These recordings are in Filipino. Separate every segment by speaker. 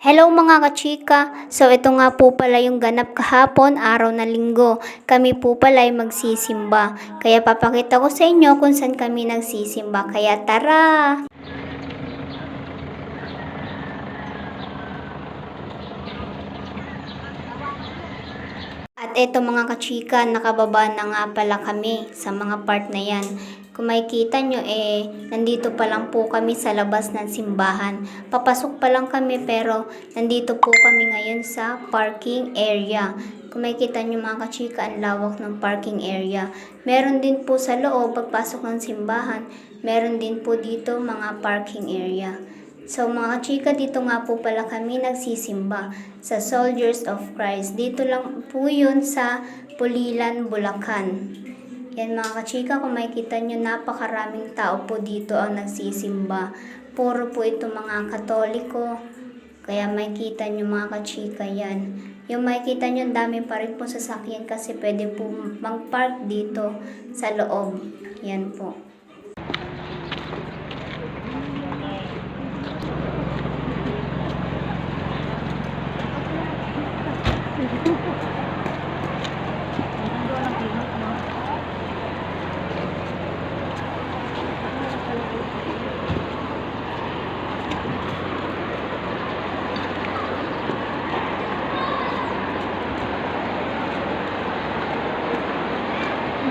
Speaker 1: Hello mga kachika! So ito nga po pala yung ganap kahapon, araw na linggo. Kami po pala ay magsisimba. Kaya papakita ko sa inyo kung saan kami nagsisimba. Kaya tara! At eto mga kachika, nakababa na nga pala kami sa mga part na yan. Kung makikita nyo nandito pa lang po kami sa labas ng simbahan. Papasok pa lang kami pero nandito po kami ngayon sa parking area. Kung makikita nyo mga kachika, ang lawak ng parking area. Meron din po sa loob, pagpasok ng simbahan, meron din po dito mga parking area. So mga kachika, dito nga po pala kami nagsisimba sa Soldiers of Christ. Dito lang po yun sa Pulilan, Bulacan. Yan mga kachika, kung makikita nyo, napakaraming tao po dito ang nagsisimba. Puro po ito mga Katoliko. Kaya makikita nyo mga kachika yan. Yung makikita nyo, dami pa rin po sasakyan kasi pwede po mag-park dito sa loob. Yan po.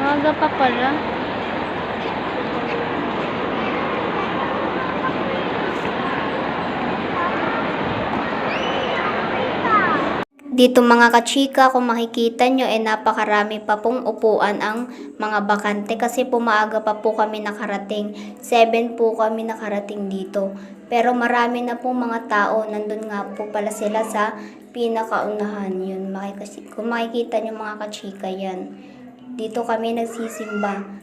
Speaker 1: Maaga pa pala. Dito mga kachika, kung makikita nyo, napakarami pa pong upuan ang mga bakante kasi maaga pa po kami nakarating. 7 po kami nakarating dito. Pero marami na pong mga tao, nandun nga po pala sila sa pinakaunahan. Yun, kung makikita nyo mga kachika yan. Dito kami nagsisimba.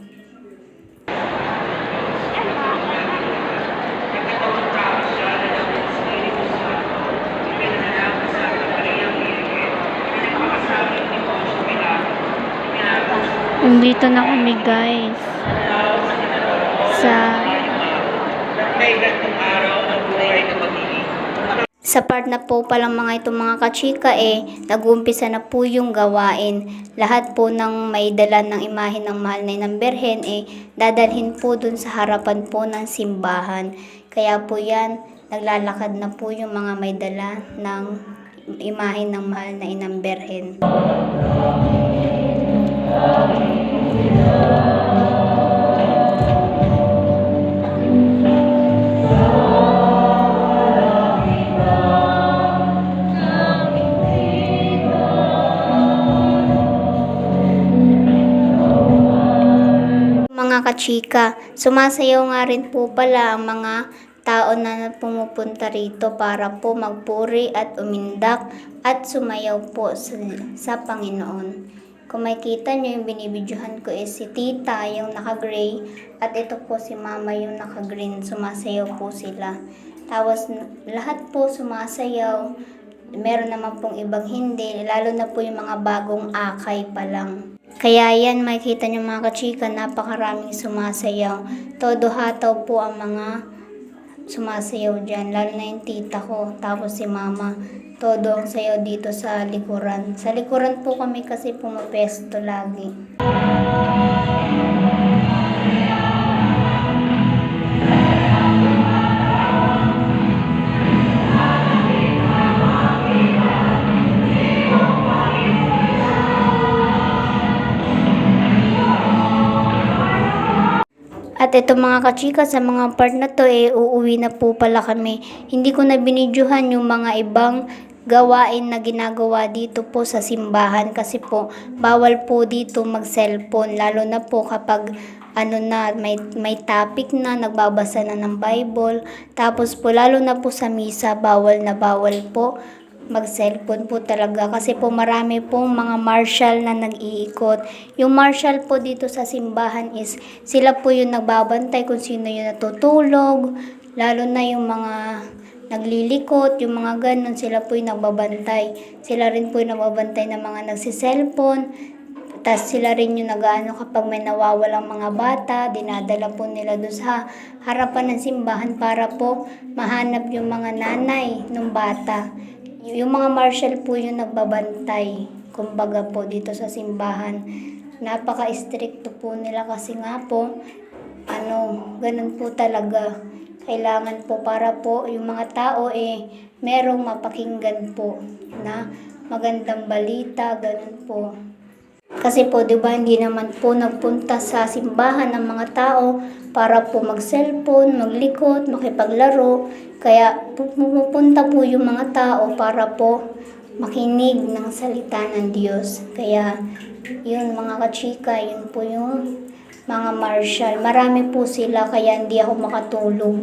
Speaker 1: Nandito na kami guys sa part na po palang mga itong mga kachika nag-uumpisa na po yung gawain. Lahat po ng may dala ng imahe ng mahal na inang Berhen dadalhin po dun sa harapan po ng simbahan. Kaya po yan, naglalakad na po yung mga may dala ng imahe ng mahal na inang Berhen. Mga kachika, sumasayaw nga rin po pala ang mga tao na pumupunta rito para po magpuri at umindak at sumayaw po sa Panginoon. Kung makikita nyo, yung binibidyohan ko si tita, yung naka-gray, at ito po si mama, yung naka-green. Sumasayaw po sila. Tapos lahat po sumasayaw. Meron naman pong ibang hindi, lalo na po yung mga bagong akay pa lang. Kaya yan, makikita nyo mga kachika, napakaraming sumasayaw. Todo hataw po ang mga sumasayaw dyan, lalo na yung tita ko, tapos si mama. Todo ang sayaw dito sa likuran. Sa likuran po kami kasi pumapesto lagi. At ito mga kachika, sa mga part na to uuwi na po pala kami. Hindi ko na binidyohan yung mga ibang gawain na ginagawa dito po sa simbahan kasi po bawal po dito mag-cellphone, lalo na po kapag may topic na, nagbabasa na ng Bible. Tapos po lalo na po sa misa, bawal na bawal po mag-cellphone po talaga kasi po marami pong mga marshal na nag-iikot. Yung marshal po dito sa simbahan sila po yung nagbabantay kung sino yung natutulog, lalo na yung mga naglilikot, yung mga ganun, sila po yung nagbabantay. Sila rin po yung nagbabantay ng mga nagsiselfone. Tas sila rin yung nag-ano kapag may nawawalang mga bata, dinadala po nila doon sa harapan ng simbahan para po mahanap yung mga nanay ng bata. Yung mga marshal po yung nagbabantay, kumbaga po dito sa simbahan. Napaka-stricto po nila kasi nga po, ganun po talaga. Kailangan po para po yung mga tao merong mapakinggan po na magandang balita, ganun po. Kasi po, di ba, hindi naman po nagpunta sa simbahan ng mga tao para po mag-cellphone, maglikot, makipaglaro. Kaya pupunta po yung mga tao para po makinig ng salita ng Diyos. Kaya, yun mga kachika, yun po yung mga marshal. Marami po sila kaya hindi ako makatulog.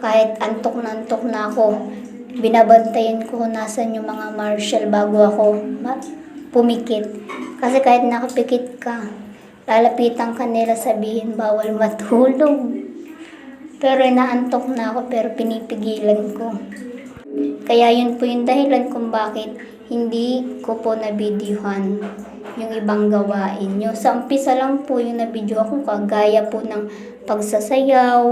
Speaker 1: Kahit antok na ako, binabantayan ko nasan yung mga marshal bago ako pumikit. Kasi kahit nakapikit ka, lalapitan ka nila sabihin bawal matulog. Pero inaantok na ako pero pinipigilan ko. Kaya yun po yung dahilan kung bakit hindi ko po nabidyohan yung ibang gawain nyo. Sa umpisa lang po yung nabidyo ako kagaya po ng pagsasayaw,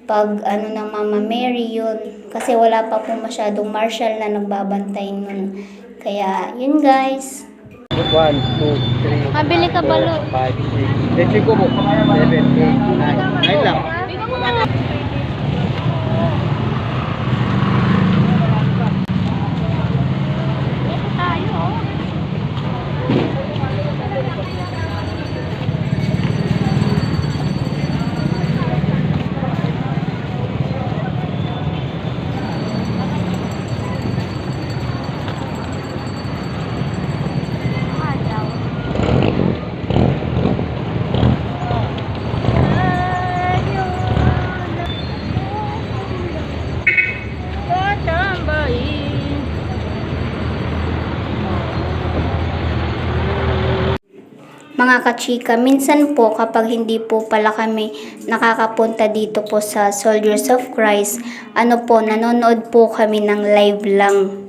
Speaker 1: ng Mama Mary yun. Kasi wala pa po masyadong marshal na nagbabantay nun. Kaya yun guys.
Speaker 2: 1, 2, 3,
Speaker 1: Mabili ka
Speaker 2: 4,
Speaker 1: balo.
Speaker 2: 5, 6. Let's go po. 7, 8, 9. 9 lang.
Speaker 1: Mga kachika, minsan po kapag hindi po pala kami nakakapunta dito po sa Soldiers of Christ, nanonood po kami ng live lang.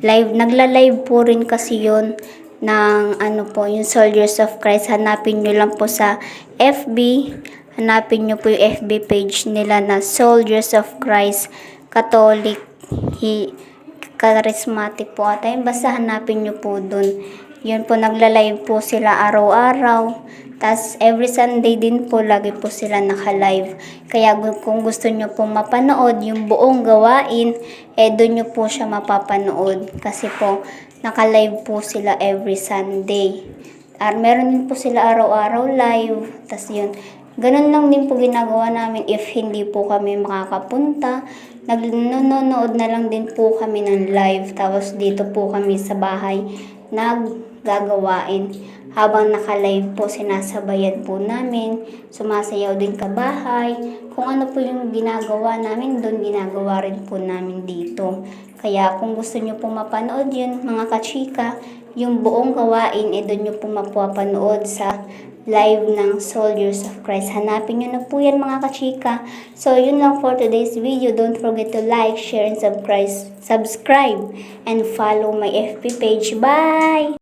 Speaker 1: Nagla-live po rin kasi yun ng yung Soldiers of Christ. Hanapin nyo lang po sa FB, hanapin nyo po yung FB page nila na Soldiers of Christ Catholic Charismatic po ata yun. Basta hanapin nyo po dun. Yun po, nagla-live po sila araw-araw. Tas every Sunday din po, lagi po sila naka-live. Kaya kung gusto nyo po mapanood yung buong gawain, doon nyo po siya mapapanood. Kasi po, naka-live po sila every Sunday. Meron din po sila araw-araw live. Tas yun, ganun lang din po ginagawa namin if hindi po kami makakapunta. Nanonood na lang din po kami ng live. Tapos dito po kami sa bahay naggagawain. Habang naka-live po, sinasabayan po namin. Sumasayaw din kabahay. Kung ano po yung ginagawa namin, doon ginagawa rin po namin dito. Kaya kung gusto nyo po mapanood yun, mga kachika, yung buong gawain, doon nyo po mapapanood sa live ng Soldiers of Christ. Hanapin nyo na po yan mga kachika. So, yun lang for today's video. Don't forget to like, share, and subscribe. And follow my FB page. Bye!